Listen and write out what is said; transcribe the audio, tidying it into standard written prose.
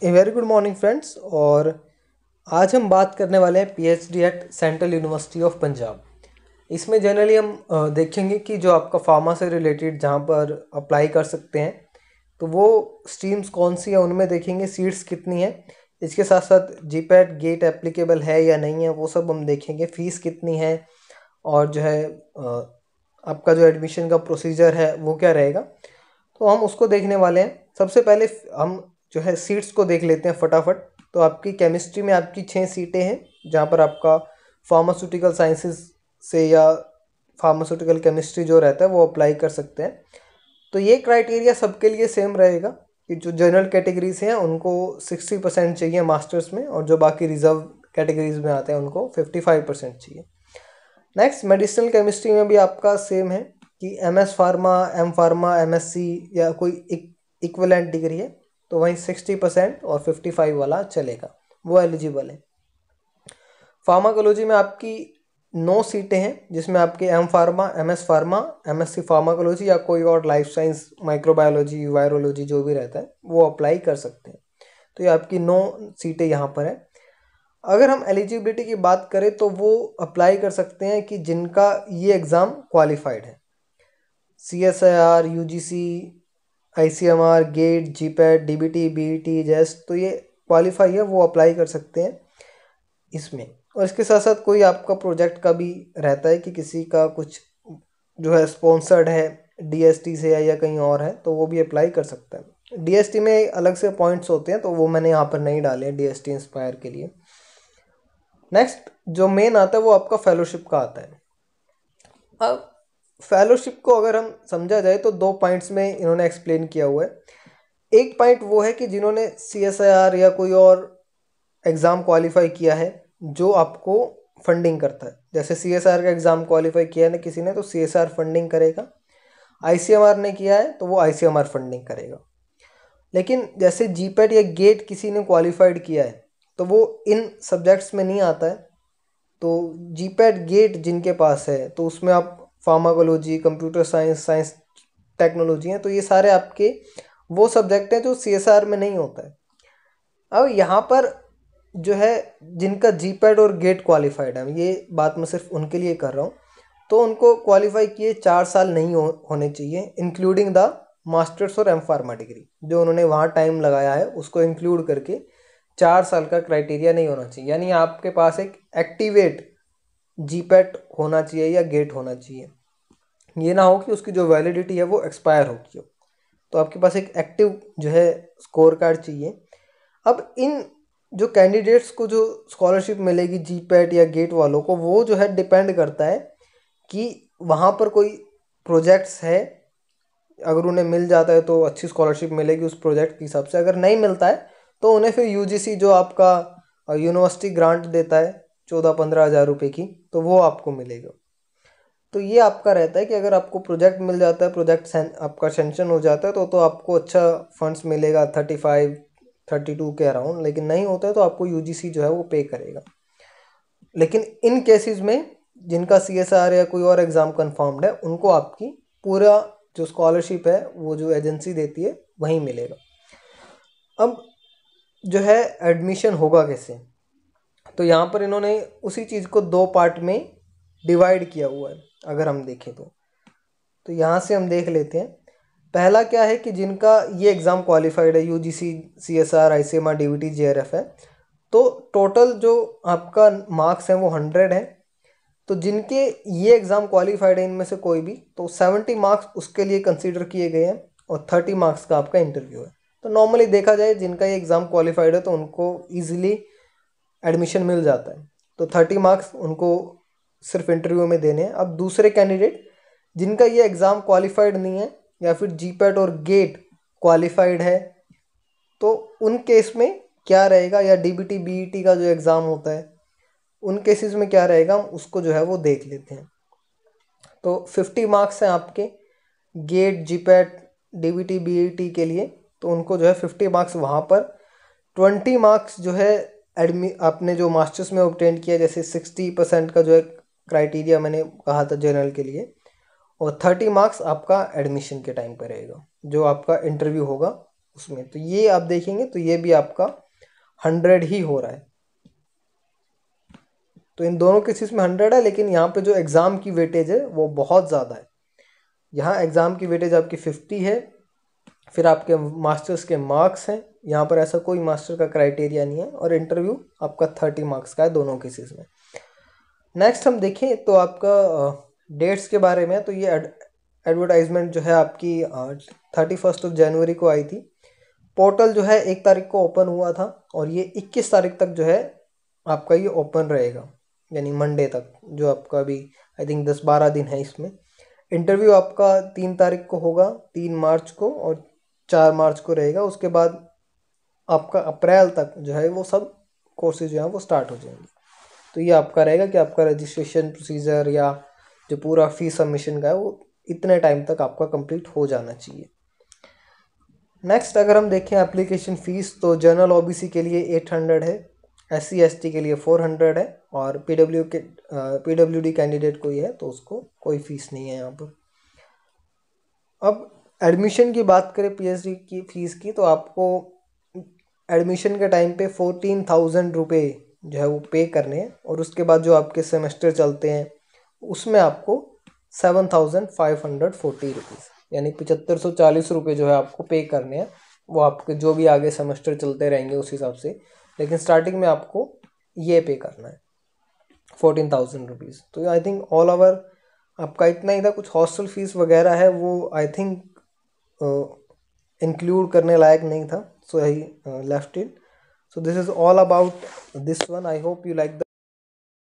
ए very good morning friends. और आज हम बात करने वाले हैं PhD at Central University of Punjab. इसमें जनरली हम देखेंगे कि जो आपका फार्मा से रिलेटेड जहाँ पर अप्लाई कर सकते हैं तो वो स्ट्रीम्स कौन सी है, उनमें देखेंगे सीट्स कितनी है। इसके साथ साथ जीपैट गेट एप्लीकेबल है या नहीं है वो सब हम देखेंगे, फ़ीस कितनी है और जो है आपका जो एडमिशन का प्रोसीजर है वो क्या रहेगा, तो हम उसको देखने वाले हैं। सबसे पहले हम जो है सीट्स को देख लेते हैं फटाफट। तो आपकी केमिस्ट्री में आपकी 6 सीटें हैं जहाँ पर आपका फार्मास्यूटिकल साइंसेस से या फार्मास्यूटिकल केमिस्ट्री जो रहता है वो अप्लाई कर सकते हैं। तो ये क्राइटेरिया सबके लिए सेम रहेगा कि जो जनरल कैटेगरीज हैं उनको 60% चाहिए मास्टर्स में, और जो बाकी रिजर्व कैटेगरीज में आते हैं उनको 55% चाहिए। नेक्स्ट, मेडिसिनल केमिस्ट्री में भी आपका सेम है कि MS pharma, M pharma, MSc या कोई इक्विवेलेंट डिग्री है तो वहीं 60% और 55 वाला चलेगा, वो एलिजिबल है। फार्माकोलॉजी में आपकी 9 सीटें हैं जिसमें आपके M pharma, MS pharma, MSc pharmacology या कोई और लाइफ साइंस, माइक्रोबायोलॉजी, वायरोलॉजी जो भी रहता है वो अप्लाई कर सकते हैं। तो ये आपकी 9 सीटें यहाँ पर है। अगर हम एलिजिबिलिटी की बात करें तो वो अप्लाई कर सकते हैं कि जिनका ये एग्ज़ाम क्वालिफाइड है। CSIR, UGC, ICMR, GATE, GPAT, DBT, BET, JEST, तो ये क्वालिफाई है, वो अप्लाई कर सकते हैं इसमें। और इसके साथ साथ कोई आपका प्रोजेक्ट का भी रहता है कि किसी का कुछ जो है स्पॉन्सर्ड है DST से या कहीं और है तो वो भी अप्लाई कर सकता है। DST में अलग से पॉइंट्स होते हैं तो वो मैंने यहाँ पर नहीं डाले हैं DST इंस्पायर के लिए। नेक्स्ट जो मेन आता है वो आपका फेलोशिप का आता है। अब फेलोशिप को अगर हम समझा जाए तो 2 पॉइंट्स में इन्होंने एक्सप्लेन किया हुआ है। एक पॉइंट वो है कि जिन्होंने CSIR या कोई और एग्ज़ाम क्वालिफाई किया है जो आपको फंडिंग करता है। जैसे CSIR का एग्ज़ाम क्वालिफाई किया है ना किसी ने तो CSIR फंडिंग करेगा, ICMR ने किया है तो वो ICMR फंडिंग करेगा। लेकिन जैसे जीपैट या गेट किसी ने क्वालिफाइड किया है तो वो इन सब्जेक्ट्स में नहीं आता है। तो जीपैट गेट जिनके पास है तो उसमें आप pharmacology, computer science, science technology हैं, तो ये सारे आपके वो सब्जेक्ट हैं जो CSR में नहीं होता है। अब यहाँ पर जो है जिनका जीपैट और गेट क्वालिफाइड है, ये बात मैं सिर्फ उनके लिए कर रहा हूँ, तो उनको क्वालिफाई किए 4 साल नहीं होने चाहिए, इंक्लूडिंग द मास्टर्स और एम फार्मा डिग्री जो उन्होंने वहाँ टाइम लगाया है उसको इंक्लूड करके 4 साल का क्राइटेरिया नहीं होना चाहिए। यानी आपके पास एक एक्टिवेट जीपैट होना चाहिए या गेट होना चाहिए। ये ना हो कि उसकी जो वैलिडिटी है वो एक्सपायर होगी हो। तो आपके पास एक एक्टिव जो है स्कोर कार्ड चाहिए। अब इन जो कैंडिडेट्स को जो स्कॉलरशिप मिलेगी जीपैट या गेट वालों को, वो जो है डिपेंड करता है कि वहाँ पर कोई प्रोजेक्ट्स है। अगर उन्हें मिल जाता है तो अच्छी स्कॉलरशिप मिलेगी उस प्रोजेक्ट के हिसाब से, अगर नहीं मिलता है तो उन्हें फिर UGC जो आपका यूनिवर्सिटी ग्रांट देता है 14-15 हज़ार रुपये की, तो वो आपको मिलेगा। तो ये आपका रहता है कि अगर आपको प्रोजेक्ट मिल जाता है, प्रोजेक्ट आपका सेंक्शन हो जाता है तो आपको अच्छा फंड्स मिलेगा 35-32 के अराउंड। लेकिन नहीं होता है तो आपको UGC जो है वो पे करेगा। लेकिन इन केसेस में जिनका CSR या कोई और एग्ज़ाम कंफर्म्ड है उनको आपकी पूरा जो स्कॉलरशिप है वो जो एजेंसी देती है वहीं मिलेगा। अब जो है एडमिशन होगा कैसे, तो यहाँ पर इन्होंने उसी चीज़ को 2 पार्ट में डिवाइड किया हुआ है। अगर हम देखें तो यहाँ से हम देख लेते हैं। पहला क्या है कि जिनका ये एग्ज़ाम क्वालिफाइड है, UGC, CSR, ICMR, DBT, JRF है, तो टोटल जो आपका मार्क्स हैं वो 100 हैं। तो जिनके ये एग्ज़ाम क्वालिफाइड है इनमें से कोई भी, तो 70 मार्क्स उसके लिए कंसीडर किए गए हैं और 30 मार्क्स का आपका इंटरव्यू है। तो नॉर्मली देखा जाए जिनका ये एग्ज़ाम क्वालिफाइड है तो उनको ईजिली एडमिशन मिल जाता है। तो 30 मार्क्स उनको सिर्फ इंटरव्यू में देने हैं। अब दूसरे कैंडिडेट जिनका ये एग्ज़ाम क्वालिफाइड नहीं है या फिर जीपैट और गेट क्वालिफाइड है, तो उन केस में क्या रहेगा, या DBT BET का जो एग्ज़ाम होता है उन केसेस में क्या रहेगा, हम उसको जो है वो देख लेते हैं। तो 50 मार्क्स हैं आपके गेट, जीपैट, DBT BET के लिए, तो उनको जो है 50 मार्क्स वहाँ पर। 20 मार्क्स जो है आपने जो मास्टर्स में ऑब्टेन किया, जैसे 60% का जो है क्राइटेरिया मैंने कहा था जनरल के लिए, और 30 मार्क्स आपका एडमिशन के टाइम पर रहेगा जो आपका इंटरव्यू होगा उसमें, तो ये आप देखेंगे तो ये भी आपका 100 ही हो रहा है। तो इन दोनों केसेस में 100 है, लेकिन यहाँ पे जो एग्ज़ाम की वेटेज है वो बहुत ज़्यादा है। यहाँ एग्ज़ाम की वेटेज आपकी 50 है, फिर आपके मास्टर्स के मार्क्स हैं, यहाँ पर ऐसा कोई मास्टर का क्राइटेरिया नहीं है, और इंटरव्यू आपका 30 मार्क्स का है दोनों केसेस में। नेक्स्ट हम देखें तो आपका डेट्स के बारे में, तो ये एडवर्टाइजमेंट जो है आपकी 31 जनवरी को आई थी। पोर्टल जो है 1 तारीख को ओपन हुआ था, और ये 21 तारीख तक जो है आपका ये ओपन रहेगा, यानी मंडे तक, जो आपका अभी आई थिंक 10-12 दिन है इसमें। इंटरव्यू आपका 3 तारीख को होगा, 3 मार्च को, और 4 मार्च को रहेगा। उसके बाद आपका अप्रैल तक जो है वो सब कोर्सेज जो हैं वो स्टार्ट हो जाएंगे। तो ये आपका रहेगा कि आपका रजिस्ट्रेशन प्रोसीजर या जो पूरा फीस सबमिशन का है वो इतने टाइम तक आपका कंप्लीट हो जाना चाहिए। नेक्स्ट अगर हम देखें एप्लीकेशन फ़ीस, तो जनरल ओबीसी के लिए 800 है, SC ST के लिए 400 है, और PWD कैंडिडेट कोई है तो उसको कोई फ़ीस नहीं है यहाँ पर। अब एडमिशन की बात करें PhD की फ़ीस की, तो आपको एडमिशन के टाइम पे 14,000 रुपये जो है वो पे करने हैं, और उसके बाद जो आपके सेमेस्टर चलते हैं उसमें आपको 7,540 रुपीज़, यानी 7,540 रुपये जो है आपको पे करने हैं। वो आपके जो भी आगे सेमेस्टर चलते रहेंगे उस हिसाब से, लेकिन स्टार्टिंग में आपको ये पे करना है 14,000 रुपीज़। तो आई थिंक ऑल ओवर आपका इतना ही था। कुछ हॉस्टल फीस वगैरह है वो आई थिंक इंक्लूड करने लायक नहीं था, so I left it. So this is all about this one. I hope you like the